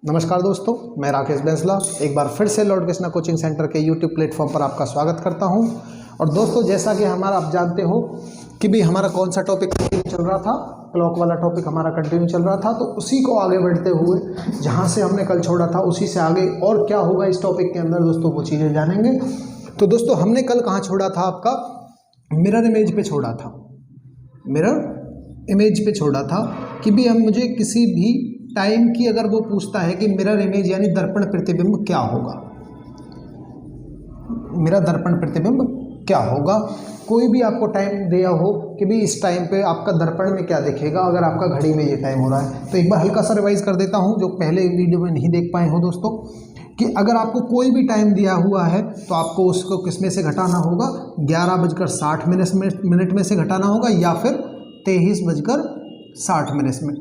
नमस्कार दोस्तों, मैं राकेश बैंसला एक बार फिर से लॉर्ड कृष्णा कोचिंग सेंटर के यूट्यूब प्लेटफॉर्म पर आपका स्वागत करता हूं। और दोस्तों, जैसा कि हमारा आप जानते हो कि भी हमारा कौन सा टॉपिक चल रहा था, क्लॉक वाला टॉपिक हमारा कंटिन्यू चल रहा था। तो उसी को आगे बढ़ते हुए जहां से हमने कल छोड़ा था उसी से आगे और क्या होगा इस टॉपिक के अंदर दोस्तों वो चीज़ें जानेंगे। तो दोस्तों, हमने कल कहाँ छोड़ा था, आपका मिरर इमेज पे छोड़ा था। मिरर इमेज पे छोड़ा था कि भी हम मुझे किसी भी टाइम की अगर वो पूछता है कि मिरर इमेज यानी दर्पण प्रतिबिंब क्या होगा, मेरा दर्पण प्रतिबिंब क्या होगा, कोई भी आपको टाइम दिया हो कि भी इस टाइम पे आपका दर्पण में क्या दिखेगा अगर आपका घड़ी में ये टाइम हो रहा है। तो एक बार हल्का सा रिवाइज कर देता हूँ जो पहले वीडियो में नहीं देख पाए हो दोस्तों, कि अगर आपको कोई भी टाइम दिया हुआ है तो आपको उसको किस में से घटाना होगा, 11:60 मिनट में से घटाना होगा या फिर 23:60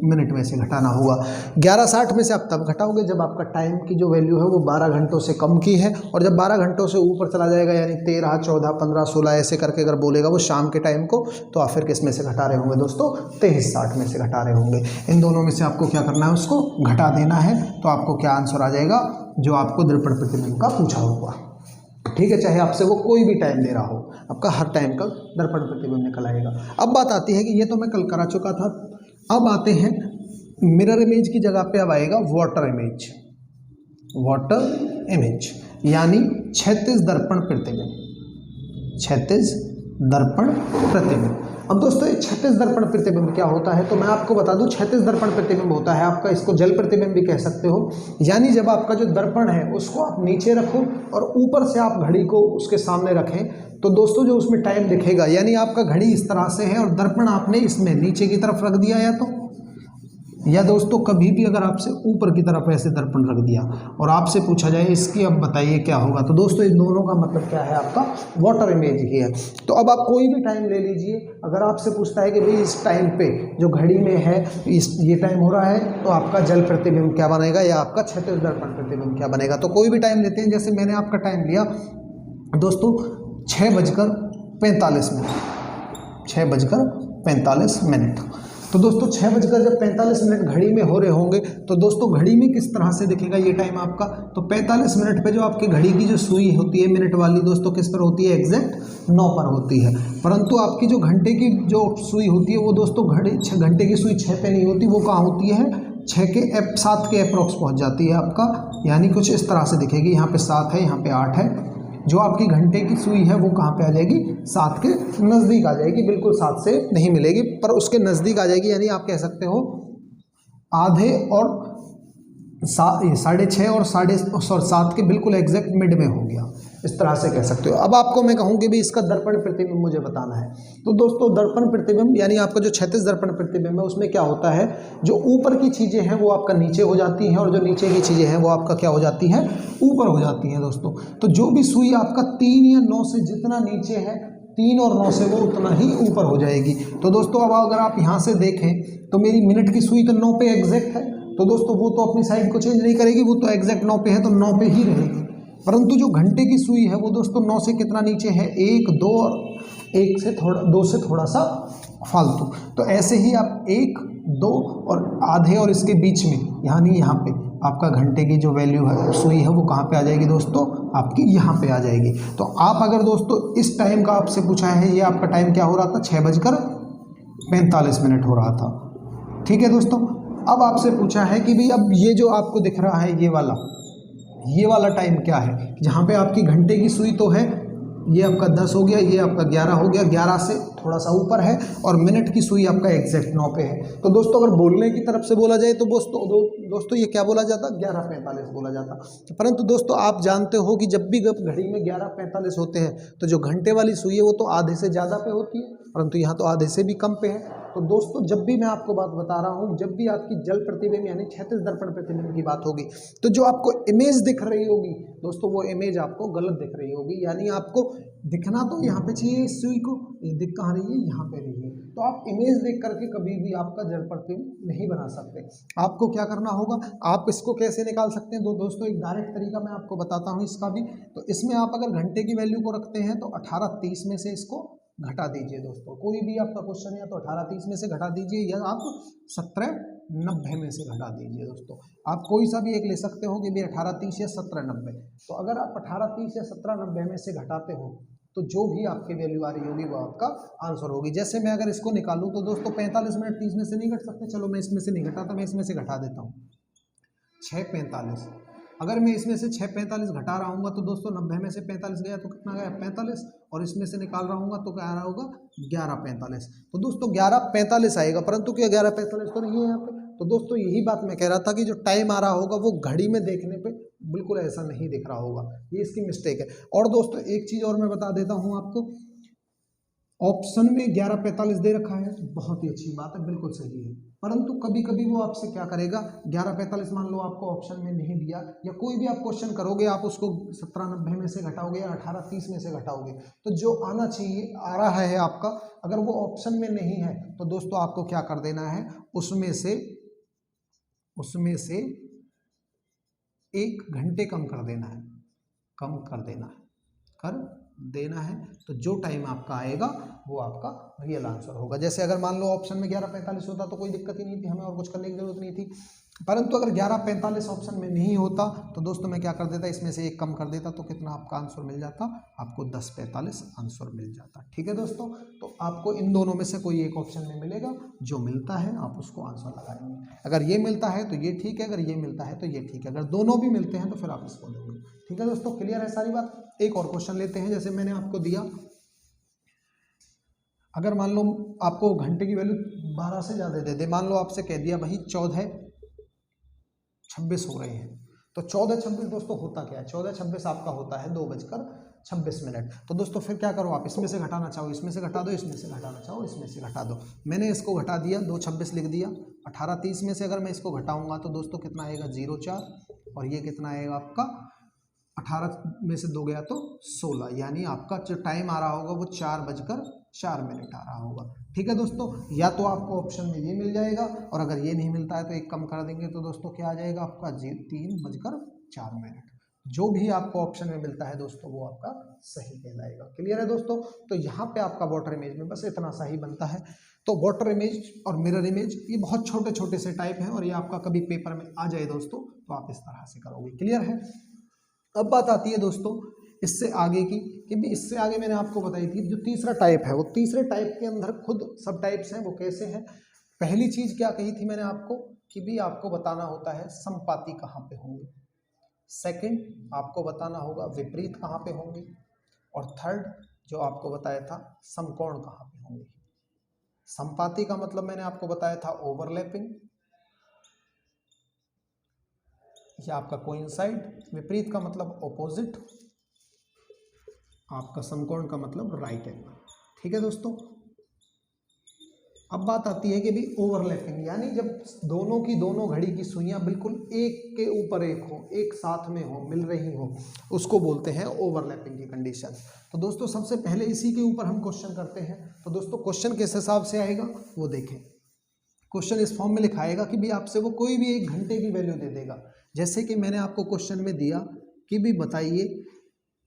मिनट में से घटाना होगा। 11:60 में से आप तब घटाओगे जब आपका टाइम की जो वैल्यू है वो 12 घंटों से कम की है, और जब 12 घंटों से ऊपर चला जाएगा यानी 13, 14, 15, 16 ऐसे करके अगर बोलेगा वो शाम के टाइम को, तो आप फिर किस में से घटा रहे होंगे दोस्तों, 23:60 में से घटा रहे होंगे। इन दोनों में से आपको क्या करना है, उसको घटा देना है। तो आपको क्या आंसर आ जाएगा जो आपको दर्पण प्रतिबिंब का पूछा होगा। ठीक है, चाहे आपसे वो कोई भी टाइम दे रहा हो, आपका हर टाइम का दर्पण प्रतिबिंब निकल आएगा। अब बात आती है कि ये तो मैं कल करा चुका था, अब आते हैं मिरर इमेज की जगह पे अब आएगा वाटर इमेज। वाटर इमेज यानी क्षैतिज दर्पण प्रतिबिंब, क्षैतिज दर्पण प्रतिबिंब। अब दोस्तों, ये क्षैतिज दर्पण प्रतिबिंब क्या होता है, तो मैं आपको बता दूं, क्षैतिज दर्पण प्रतिबिंब होता है आपका, इसको जल प्रतिबिंब भी कह सकते हो। यानी जब आपका जो दर्पण है उसको आप नीचे रखो और ऊपर से आप घड़ी को उसके सामने रखें, तो दोस्तों जो उसमें टाइम दिखेगा, यानी आपका घड़ी इस तरह से है और दर्पण आपने इसमें नीचे की तरफ रख दिया, या दोस्तों कभी भी अगर आपसे ऊपर की तरफ ऐसे दर्पण रख दिया और आपसे पूछा जाए इसकी अब बताइए क्या होगा, तो दोस्तों इन दोनों का मतलब क्या है, आपका वाटर इमेज ही है। तो अब आप कोई भी टाइम ले लीजिए, अगर आपसे पूछता है कि भाई इस टाइम पे जो घड़ी में है ये टाइम हो रहा है, तो आपका जल प्रतिबिंब क्या बनेगा या आपका क्षैतिज दर्पण प्रतिबिंब क्या बनेगा। तो कोई भी टाइम लेते हैं, जैसे मैंने आपका टाइम लिया दोस्तों 6:45 मिनट, 6:45 मिनट। तो दोस्तों 6:45 घड़ी में हो रहे होंगे, तो दोस्तों घड़ी में किस तरह से दिखेगा ये टाइम आपका, तो 45 मिनट पे जो आपकी घड़ी की जो सुई होती है मिनट वाली दोस्तों किस पर होती है, एग्जैक्ट 9 पर होती है। परंतु आपकी जो घंटे की जो सुई होती है वो दोस्तों घंटे की सुई 6 पे नहीं होती, वो कहाँ होती है, 7 के अप्रोक्स पहुँच जाती है आपका, यानी कुछ इस तरह से दिखेगी। यहाँ पे 7 है, यहाँ पे 8 है। जो आपकी घंटे की सुई है वो कहाँ पे आ जाएगी, 7 के नज़दीक आ जाएगी, बिल्कुल 7 से नहीं मिलेगी पर उसके नज़दीक आ जाएगी। यानी आप कह सकते हो आधे और 6:30 और 7 के बिल्कुल एग्जैक्ट मिड में हो गया, इस तरह से कह सकते हो। अब आपको मैं कहूँ कि भी इसका दर्पण प्रतिबिंब मुझे बताना है, तो दोस्तों दर्पण प्रतिबिंब यानी आपका जो क्षैतिज दर्पण प्रतिबिंब है उसमें क्या होता है, जो ऊपर की चीज़ें हैं वो आपका नीचे हो जाती हैं और जो नीचे की चीज़ें हैं वो आपका क्या हो जाती हैं, ऊपर हो जाती हैं दोस्तों। तो जो भी सुई आपका 3 या 9 से जितना नीचे है, 3 और 9 से वो उतना ही ऊपर हो जाएगी। तो दोस्तों अब अगर आप यहाँ से देखें तो मेरी मिनट की सुई तो 9 पे एग्जैक्ट है, तो दोस्तों वो तो अपनी साइड को चेंज नहीं करेगी, वो तो एग्जैक्ट 9 पे है तो 9 पे ही रहेगी। परंतु जो घंटे की सुई है वो दोस्तों 9 से कितना नीचे है, 1, 2 और 2 से थोड़ा सा फालतू। तो ऐसे ही आप 1, 2 और आधे और इसके बीच में, यानी यहाँ पे आपका घंटे की जो वैल्यू है सुई है वो कहाँ पे आ जाएगी दोस्तों, आपकी यहाँ पे आ जाएगी। तो आप अगर दोस्तों इस टाइम का आपसे पूछा है, ये आपका टाइम क्या हो रहा था, 6:45 हो रहा था। ठीक है दोस्तों, अब आपसे पूछा है कि भाई अब ये जो आपको दिख रहा है ये वाला टाइम क्या है, जहाँ पे आपकी घंटे की सुई तो है, ये आपका 10 हो गया, ये आपका 11 हो गया, 11 से थोड़ा सा ऊपर है, और मिनट की सुई आपका एग्जैक्ट 9 पे है। तो दोस्तों अगर बोलने की तरफ से बोला जाए तो दोस्तों ये क्या बोला जाता, 11:45 बोला जाता। परंतु दोस्तों आप जानते हो कि जब भी घड़ी में 11:45 होते हैं तो जो घंटे वाली सुई है वो तो आधे से ज़्यादा पे होती है, परंतु यहाँ तो आधे से भी कम पे है। तो दोस्तों जब भी मैं आपको बात बता रहा हूँ, जब भी आपकी जल प्रतिबिंब यानी क्षैतिज दर्पण प्रतिबिंब की बात होगी, तो जो आपको इमेज दिख रही होगी दोस्तों वो इमेज आपको गलत दिख रही होगी। यानी आपको दिखना तो यहाँ पे चाहिए इस सुई को, ये दिख कहाँ रही है, यहाँ पे रही है। तो आप इमेज देख करके कभी भी आपका जल प्रतिबिंब नहीं बना सकते। आपको क्या करना होगा, आप इसको कैसे निकाल सकते हैं, दोस्तों एक डायरेक्ट तरीका मैं आपको बताता हूँ इसका भी। तो इसमें आप अगर घंटे की वैल्यू को रखते हैं तो 18:30 में से इसको घटा दीजिए दोस्तों। कोई भी आपका क्वेश्चन है तो 18:30 में से घटा दीजिए, या आप 17 90 में से घटा दीजिए दोस्तों। आप कोई सा भी एक ले सकते हो कि भी 1830 या 1790। तो अगर आप 1830 या 1790 में से घटाते हो तो जो भी आपकी वैल्यू आ रही होगी वो आपका आंसर होगी। जैसे मैं अगर इसको निकालूं तो दोस्तों 45 मिनट 30 में से नहीं घट सकते, चलो मैं इसमें से नहीं घटाता, मैं इसमें से घटा देता हूँ 6:45। अगर मैं इसमें से 6:45 घटा रहा हूँ तो दोस्तों 90 में से 45 गया तो कितना गया 45, और इसमें से निकाल रहा हूँ तो क्या आ रहा होगा 11:45। तो दोस्तों 11:45 आएगा, परंतु क्या 11:45 तो नहीं है यहाँ पे। तो दोस्तों यही बात मैं कह रहा था कि जो टाइम आ रहा होगा वो घड़ी में देखने पे बिल्कुल ऐसा नहीं दिख रहा होगा, ये इसकी मिस्टेक है। और दोस्तों एक चीज़ और मैं बता देता हूँ आपको, ऑप्शन में 11:45 दे रखा है तो बहुत ही अच्छी बात है, बिल्कुल सही है। परंतु कभी कभी वो आपसे क्या करेगा 11:45 मान लो आपको ऑप्शन में नहीं दिया, या कोई भी आप क्वेश्चन करोगे आप उसको 1790 में से घटाओगे या 1830 में से घटाओगे, तो जो आना चाहिए आ रहा है आपका, अगर वो ऑप्शन में नहीं है तो दोस्तों आपको क्या कर देना है, उसमें से 1 घंटे कम कर देना है, तो जो टाइम आपका आएगा वो आपका रियल आंसर होगा। जैसे अगर मान लो ऑप्शन में 11:45 होता तो कोई दिक्कत ही नहीं थी, हमें और कुछ करने की जरूरत नहीं थी। परंतु अगर 11:45 ऑप्शन में नहीं होता तो दोस्तों मैं क्या कर देता, इसमें से 1 कम कर देता, तो कितना आपका आंसर मिल जाता, आपको 10:45 आंसर मिल जाता। ठीक है दोस्तों, तो आपको इन दोनों में से कोई एक ऑप्शन में मिलेगा, जो मिलता है आप उसको आंसर लगाएंगे। अगर ये मिलता है तो ये ठीक है, अगर ये मिलता है तो ये ठीक है, अगर दोनों भी मिलते हैं तो फिर आप इसको देंगे। ठीक है दोस्तों, क्लियर है सारी बात। एक और क्वेश्चन लेते हैं, जैसे मैंने आपको दिया, अगर मान लो आपको घंटे की वैल्यू 12 से ज़्यादा दे दे, मान लो आपसे कह दिया भाई 14:26 हो रहे हैं, तो 14:26 दोस्तों होता क्या है, 14:26 आपका होता है 2:26। तो दोस्तों फिर क्या करो, आप इसमें से घटाना चाहो इसमें से घटा दो, इसमें से घटाना चाहो इसमें से घटा दो। मैंने इसको घटा दिया, 2:26 लिख दिया। 18:30 में से अगर मैं इसको घटाऊंगा तो दोस्तों कितना आएगा 0:4, और ये कितना आएगा आपका 18 में से 2 गया तो 16, यानी आपका जो टाइम आ रहा होगा वो 4:04 आ रहा होगा। ठीक है दोस्तों, या तो आपको ऑप्शन में ये मिल जाएगा, और अगर ये नहीं मिलता है तो 1 कम कर देंगे, तो दोस्तों क्या आ जाएगा आपका 3:04। जो भी आपको ऑप्शन में मिलता है दोस्तों वो आपका सही कहलाएगा। क्लियर है दोस्तों, तो यहाँ पे आपका वाटर इमेज में बस इतना सा ही बनता है। तो वाटर इमेज और मिरर इमेज ये बहुत छोटे छोटे से टाइप हैं, और ये आपका कभी पेपर में आ जाए दोस्तों तो आप इस तरह से करोगे। क्लियर है। अब बात आती है दोस्तों इससे आगे की, कि भी इससे आगे मैंने आपको बताई थी जो तीसरा टाइप है, वो तीसरे टाइप के अंदर खुद सब टाइप्स हैं, वो कैसे हैं। पहली चीज क्या कही थी मैंने आपको, कि भी आपको बताना होता है समपाती कहाँ पे होंगे। सेकंड आपको बताना होगा विपरीत कहाँ पे होंगे, और थर्ड जो आपको बताया था समकोण कहाँ पे होंगे। समपाती का मतलब मैंने आपको बताया था ओवरलैपिंग, या आपका कोइंसाइड। विपरीत का मतलब ऑपोजिट, आपका समकोण का मतलब राइट एंगल। ठीक है दोस्तों, अब बात आती है कि भी ओवरलैपिंग, यानी जब दोनों की दोनों घड़ी की सुइयां बिल्कुल एक के ऊपर एक हो, एक साथ में हो, मिल रही हो, उसको बोलते हैं ओवरलैपिंग की कंडीशन। तो दोस्तों सबसे पहले इसी के ऊपर हम क्वेश्चन करते हैं। तो दोस्तों क्वेश्चन किस हिसाब से आएगा वो देखें। क्वेश्चन इस फॉर्म में लिखाएगा कि भी आपसे वो कोई भी 1 घंटे की वैल्यू दे देगा। जैसे कि मैंने आपको क्वेश्चन में दिया कि भी बताइए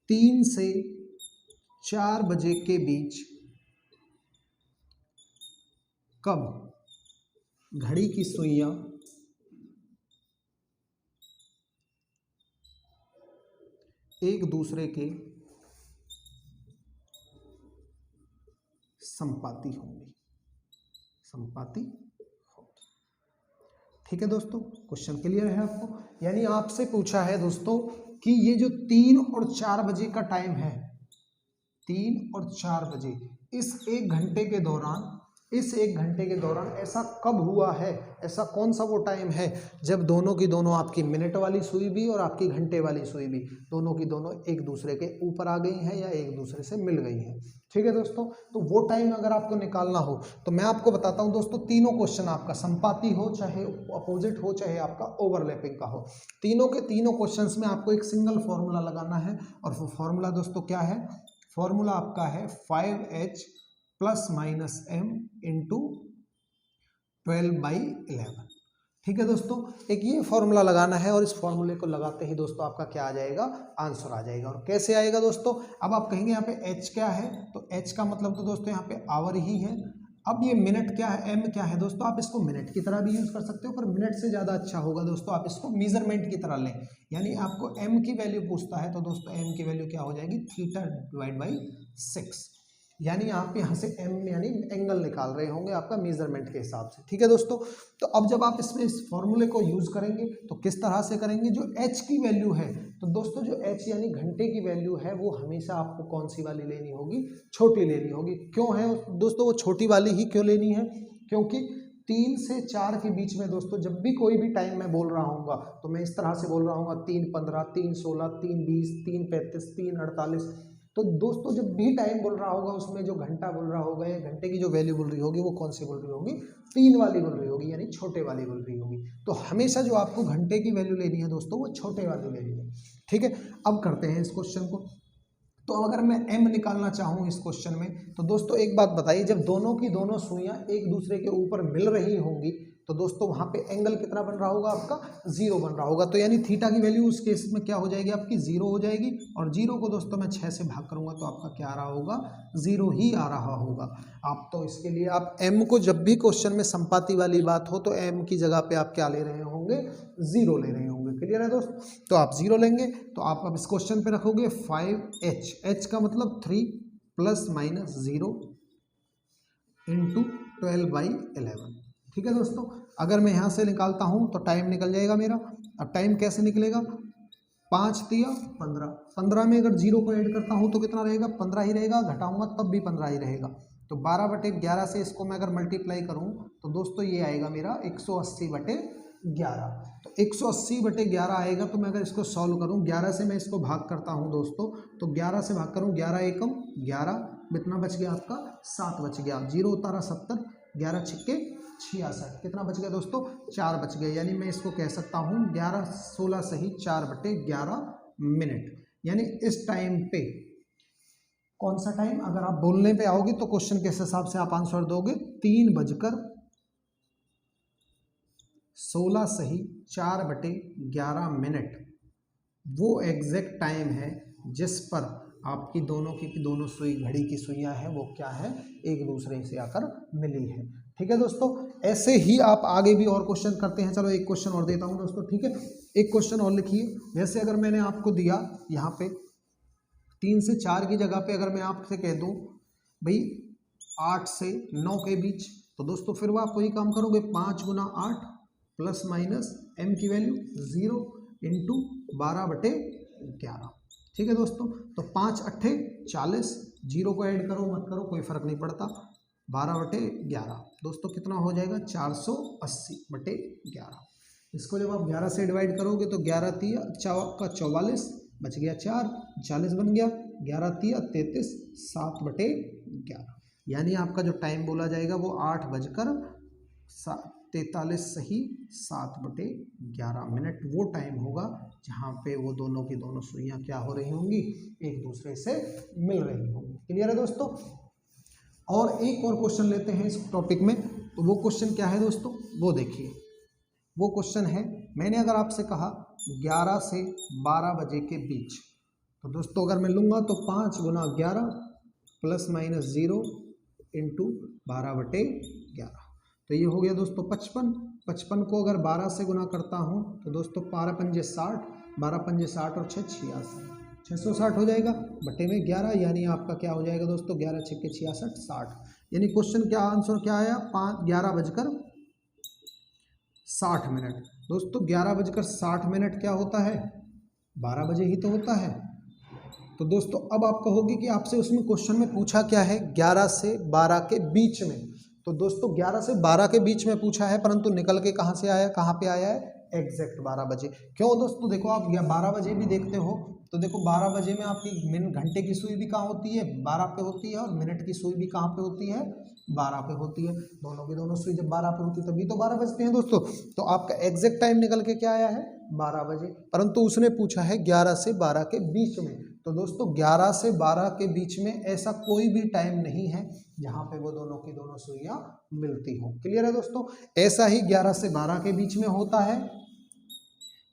3 से 4 बजे के बीच कब घड़ी की सुइयां एक दूसरे के समपाती होंगी, ठीक है दोस्तों, क्वेश्चन क्लियर है आपको। यानी आपसे पूछा है दोस्तों कि ये जो 3 और 4 बजे का टाइम है, 3 और 4 बजे, इस 1 घंटे के दौरान, इस 1 घंटे के दौरान ऐसा कब हुआ है, ऐसा कौन सा वो टाइम है जब दोनों की दोनों, आपकी मिनट वाली सुई भी और आपकी घंटे वाली सुई भी, दोनों की दोनों एक दूसरे के ऊपर आ गई हैं या एक दूसरे से मिल गई हैं। ठीक है दोस्तों, तो वो टाइम अगर आपको निकालना हो तो मैं आपको बताता हूं दोस्तों, तीनों क्वेश्चन आपका संपाती हो, चाहे अपोजिट हो, चाहे आपका ओवरलैपिंग का हो, तीनों के तीनों क्वेश्चंस में आपको एक सिंगल फॉर्मूला लगाना है। और वो फॉर्मूला दोस्तों क्या है, फॉर्मूला आपका है 5h + -m × 12/11। ठीक है दोस्तों, एक ये फॉर्मूला लगाना है, और इस फॉर्मूले को लगाते ही दोस्तों आपका क्या आ जाएगा, आंसर आ जाएगा। और कैसे आएगा दोस्तों, अब आप कहेंगे यहाँ पे h क्या है, तो h का मतलब तो दोस्तों यहाँ पे आवर ही है, अब ये मिनट क्या है, एम क्या है दोस्तों, आप इसको मिनट की तरह भी यूज कर सकते हो, पर मिनट से ज़्यादा अच्छा होगा दोस्तों आप इसको मेजरमेंट की तरह लें। यानी आपको एम की वैल्यू पूछता है तो दोस्तों एम की वैल्यू क्या हो जाएगी, थीटा डिवाइड बाई 6। यानी आप यहाँ से एम यानी एंगल निकाल रहे होंगे आपका मेजरमेंट के हिसाब से। ठीक है दोस्तों, तो अब जब आप इसमें इस फॉर्मूले को यूज करेंगे तो किस तरह से करेंगे, जो एच की वैल्यू है, तो दोस्तों जो एच यानी घंटे की वैल्यू है वो हमेशा आपको कौन सी वाली लेनी होगी, छोटी लेनी होगी। क्यों है दोस्तों वो छोटी वाली ही क्यों लेनी है, क्योंकि 3 से 4 के बीच में दोस्तों जब भी कोई भी टाइम मैं बोल रहा हूँ तो मैं इस तरह से बोल रहा हूँ 3:15, 3:16, 3:20, 3:35, 3:48। तो दोस्तों जब भी टाइम बोल रहा होगा उसमें जो घंटा बोल रहा होगा या घंटे की जो वैल्यू बोल रही होगी वो कौन सी बोल रही होगी, 3 वाली बोल रही होगी, यानी छोटे वाली बोल रही होगी। तो हमेशा जो आपको घंटे की वैल्यू लेनी है दोस्तों वो छोटे वाली लेनी है। ठीक है, अब करते हैं इस क्वेश्चन को। तो अगर मैं m निकालना चाहूँ इस क्वेश्चन में, तो दोस्तों एक बात बताइए, जब दोनों की दोनों सुइयां एक दूसरे के ऊपर मिल रही होंगी तो दोस्तों वहां पे एंगल कितना बन रहा होगा आपका, 0 बन रहा होगा। तो यानी थीटा की वैल्यू उस केस में क्या हो जाएगी आपकी, 0 हो जाएगी। और 0 को दोस्तों मैं 6 से भाग करूंगा तो आपका क्या आ रहा होगा, 0 ही आ रहा होगा। आप तो इसके लिए आप m को जब भी क्वेश्चन में संपाती वाली बात हो तो m की जगह पे आप क्या ले रहे होंगे, 0 ले रहे होंगे। क्लियर है दोस्त, तो आप 0 लेंगे तो आप अब इस क्वेश्चन पे रखोगे 5h, h का मतलब 3 ± 0 इंटू 12/11। ठीक है दोस्तों, अगर मैं यहाँ से निकालता हूँ तो टाइम निकल जाएगा मेरा। अब टाइम कैसे निकलेगा, 5 तिया 15, 15 में अगर 0 को ऐड करता हूँ तो कितना रहेगा, 15 ही रहेगा, घटाऊंगा तब भी 15 ही रहेगा। तो 12/11 से इसको मैं अगर मल्टीप्लाई करूँ तो दोस्तों ये आएगा मेरा 180/11। तो 180/11 आएगा। तो मैं अगर इसको सॉल्व करूँ, 11 से मैं इसको भाग करता हूँ दोस्तों, तो 11 से भाग करूँ, 11 एकम 11, कितना बच गया आपका, 7 बच गया। 0 उतारा 70, 11 छिक्के 66, कितना बच गया दोस्तों, 4 बच गए। यानी मैं इसको कह सकता हूँ 11-16 सही 4/11 मिनट। यानी इस टाइम पे, कौन सा टाइम, अगर आप बोलने पे आओगे तो क्वेश्चन के हिसाब से आप आंसर दोगे 3:16 सही 4/11 मिनट। वो एग्जैक्ट टाइम है जिस पर आपकी दोनों की दोनों सुई, घड़ी की सुइयां हैं वो क्या है, एक दूसरे से आकर मिली है। ठीक है दोस्तों, ऐसे ही आप आगे भी और क्वेश्चन करते हैं। चलो एक क्वेश्चन और देता हूं दोस्तों। ठीक है, एक क्वेश्चन और लिखिए। जैसे अगर मैंने आपको दिया यहाँ पे 3 से 4 की जगह पे अगर मैं आपसे कह दूं भाई 8 से 9 के बीच, तो दोस्तों फिर वो आप वही काम करोगे, 5 × 8 ± m की वैल्यू 0 इंटू 12/11। ठीक है दोस्तों, तो 5 8 40, 0 को ऐड करो मत करो कोई फर्क नहीं पड़ता, 12/11 दोस्तों कितना हो जाएगा, 480/11। इसको जब आप 11 से डिवाइड करोगे तो 11 तिया का 44 बच गया 4, 40 बन गया, 11 तिया 33, 7/11। यानी आपका जो टाइम बोला जाएगा वो 8:43 सही 7/11 मिनट वो टाइम होगा जहाँ पे वो दोनों की दोनों सुइयां क्या हो रही होंगी, एक दूसरे से मिल रही होंगी। क्लियर है दोस्तों, और एक और क्वेश्चन लेते हैं इस टॉपिक में। तो वो क्वेश्चन क्या है दोस्तों, वो देखिए। वो क्वेश्चन है, मैंने अगर आपसे कहा 11 से 12 बजे के बीच, तो दोस्तों अगर मैं लूँगा तो 5 × 11 ± 0 इंटू 12/11, तो ये हो गया दोस्तों 55। 55 को अगर 12 से गुना करता हूँ तो दोस्तों 12 पंजे 60, 12 पंजे 60 और 6 86, 660 हो जाएगा बटे में 11। यानी आपका क्या हो जाएगा दोस्तों, 11 छिक्के 66, 60। यानी क्वेश्चन क्या आंसर क्या आया, 11:60। दोस्तों 11:60 क्या होता है, 12 बजे ही तो होता है। तो दोस्तों अब आप कहोगे कि आपसे उसमें क्वेश्चन में पूछा क्या है, 11 से 12 के बीच में। तो दोस्तों 11 से 12 के बीच में पूछा है, परंतु निकल के कहाँ से आया, कहाँ पे आया है, एग्जैक्ट 12 बजे। क्यों दोस्तों, देखो आप 12 बजे भी देखते हो तो देखो 12 बजे में आपकी घंटे की सुई भी कहाँ होती है, 12 पे होती है, और मिनट की सुई भी कहाँ पे होती है, 12 पे होती है। दोनों की दोनों सुई जब 12 पे होती है तभी तो 12 बजते हैं दोस्तों। तो आपका एग्जैक्ट टाइम निकल के क्या आया है, 12 बजे, परंतु उसने पूछा है 11 से 12 के बीच में। तो दोस्तों 11 से 12 के बीच में ऐसा कोई भी टाइम नहीं है जहाँ पे वो दोनों की दोनों सुइयां मिलती हो। क्लियर है दोस्तों, ऐसा ही 11 से 12 के बीच में होता है,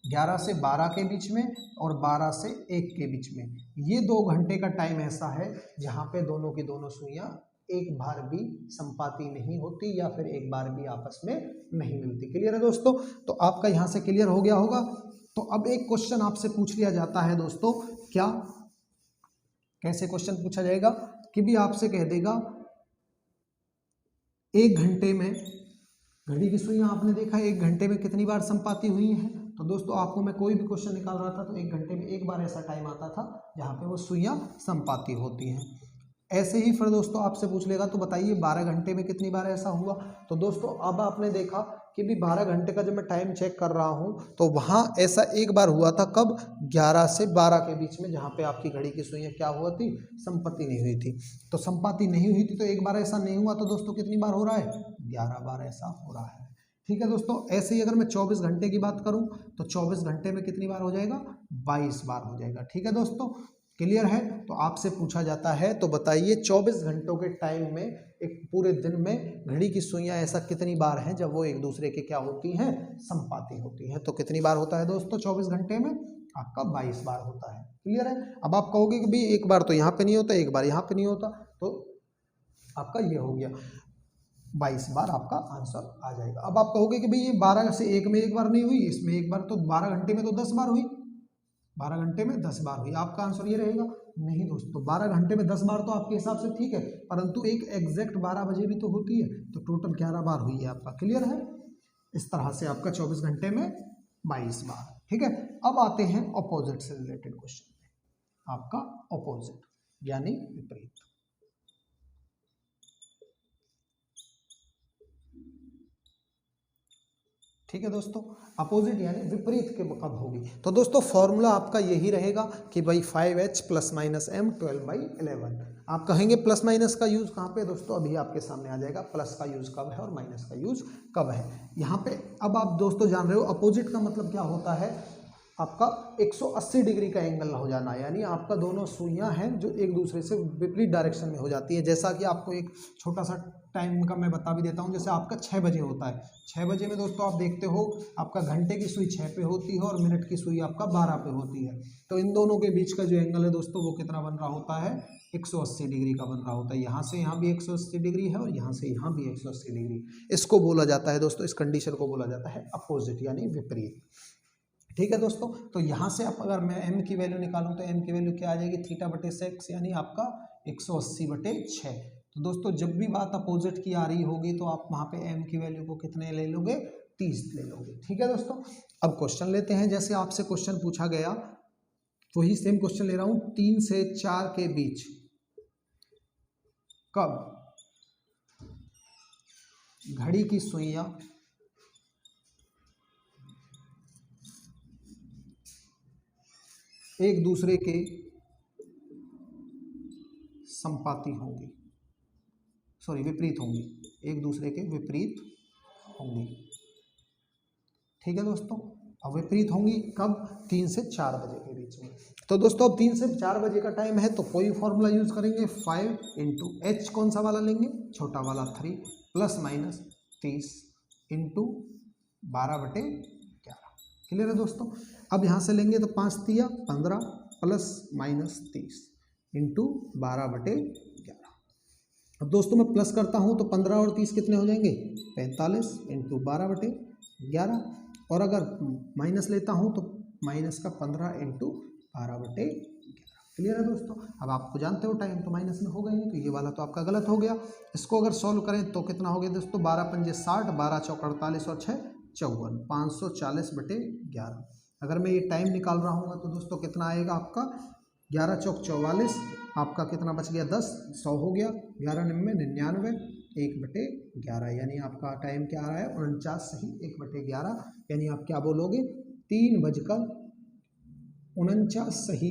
11 से 12 के बीच में और 12 से 1 के बीच में। ये 2 घंटे का टाइम ऐसा है जहाँ पे दोनों की दोनों सुइयां एक बार भी संपाति नहीं होती या फिर एक बार भी आपस में नहीं मिलती। क्लियर है दोस्तों? तो आपका यहाँ से क्लियर हो गया होगा। तो अब एक क्वेश्चन आपसे पूछ लिया जाता है दोस्तों, क्या कैसे क्वेश्चन पूछा जाएगा कि भी आपसे कह देगा 1 घंटे में, घड़ी की सुइयां आपने देखा 1 घंटे में कितनी बार संपाति हुई है। तो दोस्तों आपको मैं कोई भी क्वेश्चन निकाल रहा था तो 1 घंटे में एक बार ऐसा टाइम आता था जहाँ पे वो सुइयां संपाति होती हैं। ऐसे ही फिर दोस्तों आपसे पूछ लेगा तो बताइए 12 घंटे में कितनी बार ऐसा हुआ। तो दोस्तों अब आपने देखा कि भी 12 घंटे का जब मैं टाइम चेक कर रहा हूँ तो वहाँ ऐसा एक बार हुआ था, कब? 11 से 12 के बीच में, जहाँ पे आपकी घड़ी की सुइयां क्या हुआ थी? संपत्ति नहीं हुई थी। तो संपत्ति नहीं हुई थी तो एक बार ऐसा नहीं हुआ, तो दोस्तों कितनी बार हो रहा है? 11 बार ऐसा हो रहा है। ठीक है दोस्तों, ऐसे ही अगर मैं 24 घंटे की बात करूं तो 24 घंटे में कितनी बार हो जाएगा? 22 बार हो जाएगा। ठीक है दोस्तों, क्लियर है? तो आपसे पूछा जाता है तो बताइए 24 घंटों के टाइम में, एक पूरे दिन में घड़ी की सुइयां ऐसा कितनी बार हैं जब वो एक दूसरे के क्या होती हैं? संपाती होती हैं। तो कितनी बार होता है दोस्तों 24 घंटे में? आपका 22 बार होता है। क्लियर है? अब आप कहोगे कि भाई एक बार तो यहाँ पे नहीं होता, एक बार यहाँ पे नहीं होता, तो आपका ये हो गया 22 बार आपका आंसर आ जाएगा। अब आप कहोगे कि भाई ये 12 से 1 में एक बार नहीं हुई, इसमें एक बार, तो 12 घंटे में तो 10 बार हुई, 12 घंटे में 10 बार हुई। आपका आंसर ये रहेगा। नहीं दोस्तों, 12 घंटे में 10 बार तो आपके हिसाब से ठीक है, परंतु एक एग्जैक्ट 12 बजे भी तो होती है, तो टोटल 11 बार हुई है आपका। क्लियर है? इस तरह से आपका 24 घंटे में 22 बार। ठीक है, अब आते हैं ऑपोजिट से रिलेटेड क्वेश्चन में। आपका ऑपोजिट यानी विपरीत। ठीक है दोस्तों, अपोजिट यानी विपरीत के कब होगी। तो दोस्तों फॉर्मूला आपका यही रहेगा कि भाई 5h प्लस माइनस m 12/11। आप कहेंगे प्लस माइनस का यूज कहाँ पे? दोस्तों अभी आपके सामने आ जाएगा प्लस का यूज कब है और माइनस का यूज कब है यहाँ पे। अब आप दोस्तों जान रहे हो अपोजिट का मतलब क्या होता है? आपका 180 डिग्री का एंगल हो जाना, यानी आपका दोनों सुइयां हैं जो एक दूसरे से विपरीत डायरेक्शन में हो जाती है। जैसा कि आपको एक छोटा सा टाइम का मैं बता भी देता हूं, जैसे आपका 6 बजे होता है। 6 बजे में दोस्तों आप देखते हो आपका घंटे की सुई 6 पे होती है और मिनट की सुई आपका 12 पे होती है। तो इन दोनों के बीच का जो एंगल है दोस्तों वो कितना बन रहा होता है? 180 डिग्री का बन रहा होता है। यहाँ से यहाँ भी 180 डिग्री है और यहाँ से यहाँ भी 180 डिग्री। इसको बोला जाता है दोस्तों, इस कंडीशन को बोला जाता है अपोजिट यानी विपरीत। ठीक है दोस्तों, तो यहाँ से आप अगर मैं m की वैल्यू निकालूं तो m की वैल्यू क्या आ जाएगी? θ/6 यानी आपका 180/6। तो दोस्तों जब भी बात अपोजिट की आ रही होगी तो आप वहाँ पे m की वैल्यू को कितने ले लोगे? 30 ले लोगे। ठीक है दोस्तों, अब क्वेश्चन लेते हैं। जैसे आपसे क्वेश्चन पूछा गया वही सेम क्वेश्चन ले रहा हूँ। 3 से 4 के बीच कब घड़ी की सुइयां एक दूसरे के संपाती होंगी, सॉरी विपरीत होंगी, एक दूसरे के विपरीत होंगी। ठीक है दोस्तों, अब विपरीत होंगी कब? 3 से 4 बजे के बीच में। तो दोस्तों अब 3 से 4 बजे का टाइम है तो कोई फॉर्मूला यूज करेंगे, 5 इंटू h कौन सा वाला लेंगे? छोटा वाला 3 प्लस माइनस 30 इंटू 12/11। क्लियर है दोस्तों? अब यहाँ से लेंगे तो 5 तिया 15 प्लस माइनस 30 इंटू 12/11। अब दोस्तों मैं प्लस करता हूँ तो 15 और 30 कितने हो जाएंगे? 45 इंटू 12/11। और अगर माइनस लेता हूँ तो माइनस का 15 इंटू 12/11। क्लियर है दोस्तों? अब आपको जानते हो टाइम तो माइनस में हो गए हैं, तो ये वाला तो आपका गलत हो गया। इसको अगर सॉल्व करें तो कितना हो गया दोस्तों? 12 पंजे 60, 12 चौक 48 और 6 54, 540/11। अगर मैं ये टाइम निकाल रहा हूँ तो दोस्तों कितना आएगा आपका? 11 चौक 44, आपका कितना बच गया? 10, 100 हो गया, 11 निन्यानवे 99, 1/11 यानी आपका टाइम क्या आ रहा है? 49 सही 1/11। यानी आप क्या बोलोगे? 3:49 सही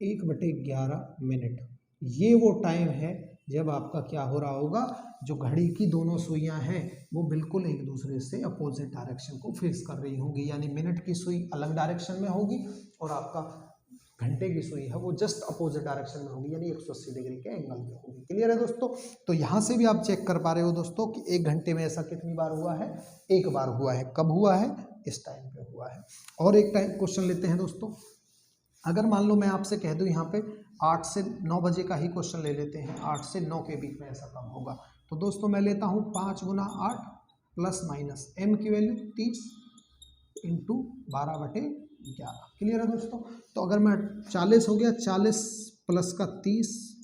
1/11 ये वो टाइम है जब आपका क्या हो रहा होगा? जो घड़ी की दोनों सुइयां हैं वो बिल्कुल एक दूसरे से अपोजिट डायरेक्शन को फेस कर रही होंगी, यानी मिनट की सुई अलग डायरेक्शन में होगी और आपका घंटे की सुई है वो जस्ट अपोजिट डायरेक्शन में होगी, यानी 180 डिग्री के एंगल में होगी। क्लियर है दोस्तों? तो यहाँ से भी आप चेक कर पा रहे हो दोस्तों कि 1 घंटे में ऐसा कितनी बार हुआ है? 1 बार हुआ है। कब हुआ है? इस टाइम पे हुआ है। और एक टाइम क्वेश्चन लेते हैं दोस्तों। अगर मान लो मैं आपसे कह दूं यहाँ पे 8 से 9 बजे का ही क्वेश्चन ले लेते हैं, 8 से 9 के बीच में ऐसा कम होगा, तो दोस्तों मैं लेता हूँ 5 गुना 8 प्लस माइनस एम की वैल्यू 30 इंटू 12/11। क्लियर है दोस्तों। तो अगर मैं 40 हो गया, 40 प्लस का 30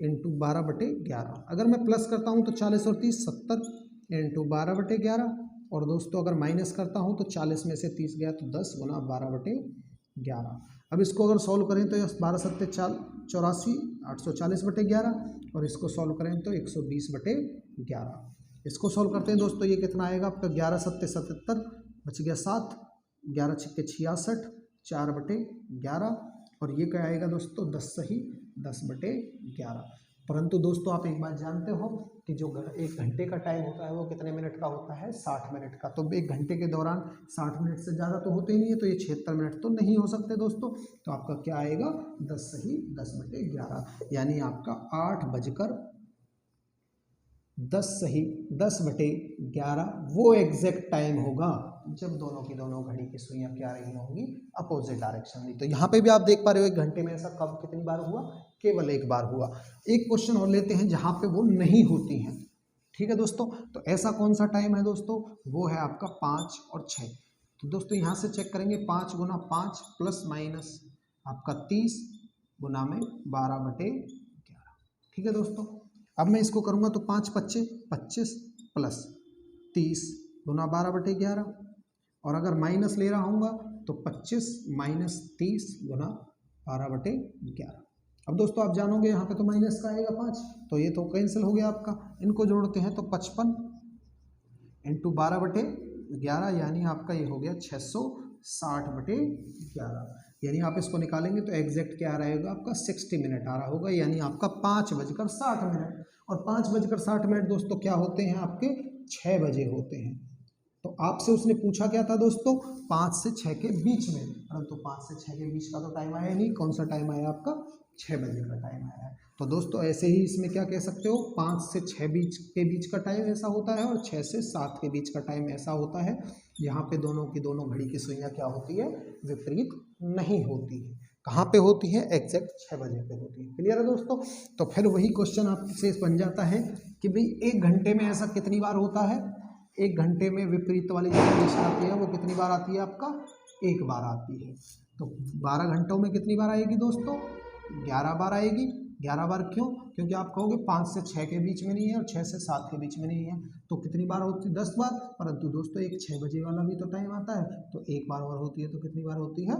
इंटू 12/11। अगर मैं प्लस करता हूँ तो 40 और 30 70 इंटू 12/11। और दोस्तों अगर माइनस करता हूँ तो 40 में से 30 गया तो 10 गुना 12/11। अब इसको अगर सॉल्व करें तो 12 सत्ते 84 840/11, और इसको सॉल्व करें तो 120/11। इसको सॉल्व करते हैं दोस्तों, ये कितना आएगा आपका 11 सत्ते 77, बच गया 7, 11 छक्के 66, 4/11, और ये क्या आएगा दोस्तों 10 सही 10/11। परंतु दोस्तों आप एक बात जानते हो कि जो 1 घंटे का टाइम होता है वो कितने मिनट का होता है, 60 मिनट का। तो 1 घंटे के दौरान 60 मिनट से ज़्यादा तो होते ही नहीं है, तो ये 76 मिनट तो नहीं हो सकते दोस्तों। तो आपका क्या आएगा 10 सही 10/11, यानी आपका 8:10 सही 10/11 वो एग्जैक्ट टाइम होगा जब दोनों की दोनों घड़ी की सुइयां क्या रही होंगी, अपोजिट डायरेक्शन में। तो यहाँ पे भी आप देख पा रहे हो 1 घंटे में ऐसा कब कितनी बार हुआ, केवल 1 बार हुआ। एक क्वेश्चन और लेते हैं जहाँ पे वो नहीं होती हैं। ठीक है दोस्तों, तो ऐसा कौन सा टाइम है दोस्तों, वो है आपका 5 और 6। तो दोस्तों यहाँ से चेक करेंगे 5 गुना 5 प्लस माइनस आपका 30 गुना में 12/11। ठीक है दोस्तों, अब मैं इसको करूँगा तो 5 25 25 प्लस 30 गुना 12/11, और अगर माइनस ले रहा हूँगा तो 25 माइनस 30 गुना 12/11। अब दोस्तों आप जानोगे यहाँ पे तो माइनस का आएगा 5, तो ये तो कैंसिल हो गया आपका। इनको जोड़ते हैं तो 55 इंटू 12/11, यानी आपका ये हो गया 660/11। यानी आप इसको निकालेंगे तो एग्जैक्ट क्या रहेगा आपका 60 मिनट आ रहा होगा, यानी आपका 5:60। और 5:60 दोस्तों क्या होते हैं आपके 6 बजे होते हैं। तो आपसे उसने पूछा क्या था दोस्तों, 5 से 6 के बीच में, परंतु 5 से 6 के बीच का तो टाइम आया नहीं। कौन सा टाइम आया आपका 6 बजे का टाइम आया है। तो दोस्तों ऐसे ही इसमें क्या कह सकते हो, 5 से 6 के बीच का टाइम ऐसा होता है, और 6 से 7 के बीच का टाइम ऐसा होता है, जहाँ पे दोनों की दोनों घड़ी की सुइयां क्या होती है, विपरीत नहीं होती है। कहाँ पे होती है, एग्जैक्ट 6 बजे पे होती है। क्लियर है दोस्तों। तो फिर वही क्वेश्चन आपसे बन जाता है कि भाई 1 घंटे में ऐसा कितनी बार होता है। 1 घंटे में विपरीत वाली जो कंडीशन आती है वो कितनी बार आती है आपका, 1 बार आती है। तो 12 घंटों में कितनी बार आएगी दोस्तों, 11 बार आएगी। 11 बार क्यों, क्योंकि आप कहोगे 5 से 6 के बीच में नहीं है और 6 से 7 के बीच में नहीं है, तो कितनी बार होती है, 10 बार। परंतु दोस्तों एक 6 बजे वाला भी तो टाइम आता है, तो 1 बार और होती है, तो कितनी बार होती है,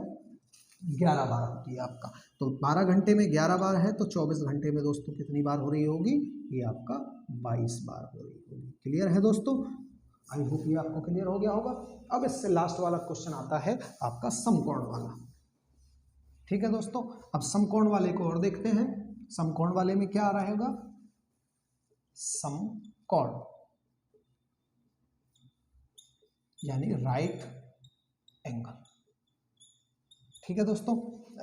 11 बार होती है आपका। तो 12 घंटे में 11 बार है, तो 24 घंटे में दोस्तों कितनी बार हो रही होगी, ये आपका 22 बार हो रही होगी। क्लियर है दोस्तों, आई होप ये आपको क्लियर हो गया होगा। अब इससे लास्ट वाला क्वेश्चन आता है आपका समकोण वाला। ठीक है दोस्तों, अब समकोण वाले को और देखते हैं। समकोण वाले में क्या आ रहा होगा, समकोण यानी राइट एंगल। ठीक है दोस्तों,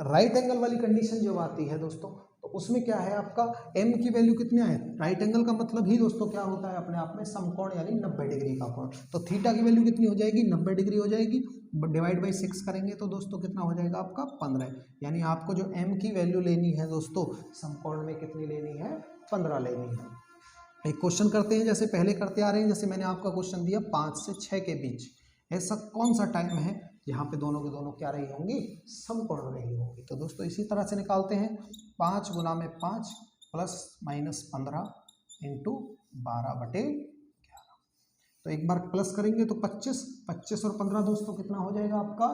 राइट एंगल वाली कंडीशन जब आती है दोस्तों, तो उसमें क्या है आपका m की वैल्यू कितनी है। राइट एंगल का मतलब ही दोस्तों क्या होता है अपने आप में समकोण, यानी 90 डिग्री का कोण। तो थीटा की वैल्यू कितनी हो जाएगी, 90 डिग्री हो जाएगी। डिवाइड बाई 6 करेंगे तो दोस्तों कितना हो जाएगा आपका 15। यानी आपको जो m की वैल्यू लेनी है दोस्तों समकोण में कितनी लेनी है, 15 लेनी है। एक क्वेश्चन करते हैं जैसे पहले करते आ रहे हैं, जैसे मैंने आपका क्वेश्चन दिया 5 से 6 के बीच ऐसा कौन सा टाइम है यहाँ पे दोनों के दोनों क्या रही होंगी, समकोण रही होंगी। तो दोस्तों इसी तरह से निकालते हैं, 5 गुना में 5 प्लस माइनस 15 इंटू 12/11। तो एक बार प्लस करेंगे तो 25 25 और 15 दोस्तों कितना हो जाएगा आपका,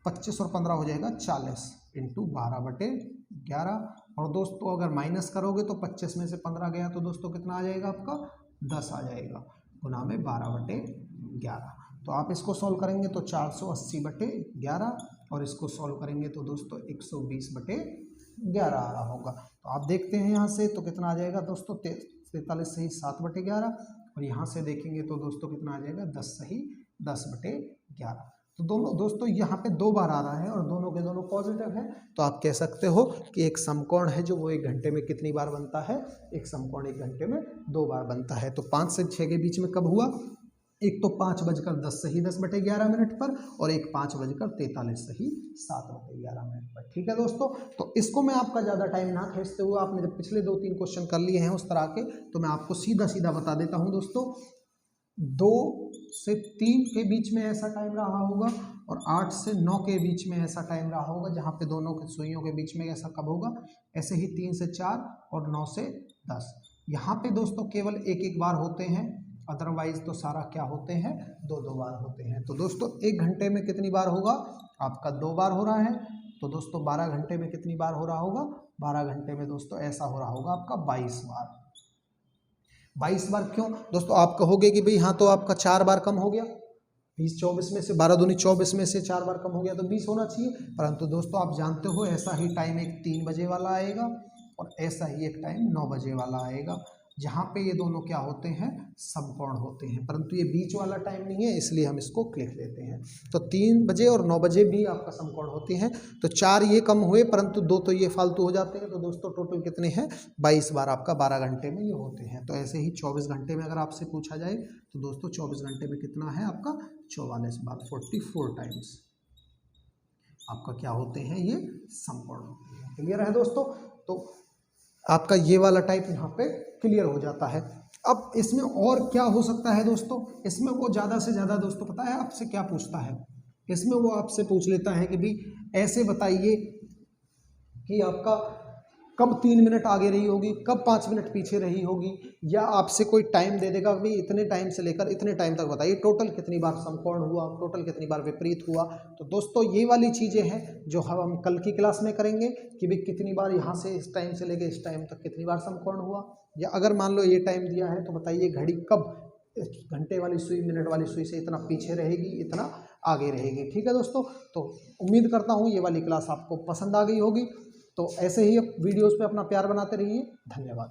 25 और 15 हो जाएगा 40 इंटू 12/11। और दोस्तों अगर माइनस करोगे तो 25 में से 15 गया तो दोस्तों कितना आ जाएगा आपका 10 आ जाएगा, गुना में 12/11। तो आप इसको सॉल्व करेंगे तो 480/11, और इसको सॉल्व करेंगे तो दोस्तों 120/11 आ रहा होगा। तो आप देखते हैं यहाँ से तो कितना आ जाएगा दोस्तों 43 सही 7/11, और यहाँ से देखेंगे तो दोस्तों कितना आ जाएगा 10 सही 10/11। तो दोनों दोस्तों यहाँ पे 2 बार आ रहा है और दोनों के दोनों पॉजिटिव है। तो आप कह सकते हो कि एक समकोण है जो वो 1 घंटे में कितनी बार बनता है, एक समकोण 1 घंटे में 2 बार बनता है। तो 5 से 6 के बीच में कब हुआ, एक तो 5:10 सही 10/11 पर, और एक 5:43 सही 7/11 पर। ठीक है दोस्तों, तो इसको मैं आपका ज़्यादा टाइम ना खींचते हुए, आपने जब पिछले 2-3 क्वेश्चन कर लिए हैं उस तरह के, तो मैं आपको सीधा सीधा बता देता हूँ दोस्तों। 2 से 3 के बीच में ऐसा टाइम रहा होगा, और 8 से 9 के बीच में ऐसा टाइम रहा होगा, जहाँ पे दोनों के सुइयों के बीच में ऐसा कब होगा। ऐसे ही 3 से 4 और 9 से 10। यहाँ पे दोस्तों केवल एक एक बार होते हैं, अदरवाइज तो सारा क्या होते हैं, 2-2 बार होते हैं। तो दोस्तों 1 घंटे में कितनी बार होगा आपका, 2 बार हो रहा है। तो दोस्तों 12 घंटे में कितनी बार हो रहा होगा, 12 घंटे में दोस्तों ऐसा हो रहा होगा आपका 22 बार। 22 बार क्यों दोस्तों, आप कहोगे कि भाई हाँ तो आपका 4 बार कम हो गया, 20-24 में से 12×2 = 24 में से 4 बार कम हो गया तो 20 होना चाहिए। परंतु दोस्तों आप जानते हो ऐसा ही टाइम एक 3 बजे वाला आएगा, और ऐसा ही एक टाइम 9 बजे वाला आएगा, जहाँ पे ये दोनों क्या होते हैं, समकोण होते हैं। परंतु ये बीच वाला टाइम नहीं है, इसलिए हम इसको क्लिक लेते हैं। तो 3 बजे और 9 बजे भी आपका समकोण होते हैं। तो 4 ये कम हुए, परंतु 2 तो ये फालतू हो जाते हैं। तो दोस्तों टोटल कितने हैं, 22 बार आपका 12 घंटे में ये होते हैं। तो ऐसे ही 24 घंटे में अगर आपसे पूछा जाए तो दोस्तों 24 घंटे में कितना है आपका, 44 बार, 44 टाइम्स आपका क्या होते हैं, ये समकोण होते हैं। क्लियर है दोस्तों, तो आपका ये वाला टाइप यहाँ पे क्लियर हो जाता है। अब इसमें और क्या हो सकता है दोस्तों, इसमें वो ज़्यादा से ज़्यादा दोस्तों पता है आपसे क्या पूछता है, इसमें वो आपसे पूछ लेता है कि भाई ऐसे बताइए कि आपका कब 3 मिनट आगे रही होगी, कब 5 मिनट पीछे रही होगी, या आपसे कोई टाइम दे देगा कि इतने टाइम से लेकर इतने टाइम तक बताइए टोटल कितनी बार समकोण हुआ, टोटल कितनी बार विपरीत हुआ। तो दोस्तों ये वाली चीज़ें हैं जो हम कल की क्लास में करेंगे कि भाई कितनी बार यहाँ से इस टाइम से लेकर इस टाइम तक कितनी बार समकोण हुआ। या अगर मान लो ये टाइम दिया है तो बताइए घड़ी कब घंटे वाली सुई मिनट वाली सुई से इतना पीछे रहेगी, इतना आगे रहेगी। ठीक है दोस्तों, तो उम्मीद करता हूँ ये वाली क्लास आपको पसंद आ गई होगी। तो ऐसे ही वीडियोस पे अपना प्यार बनाते रहिए। धन्यवाद।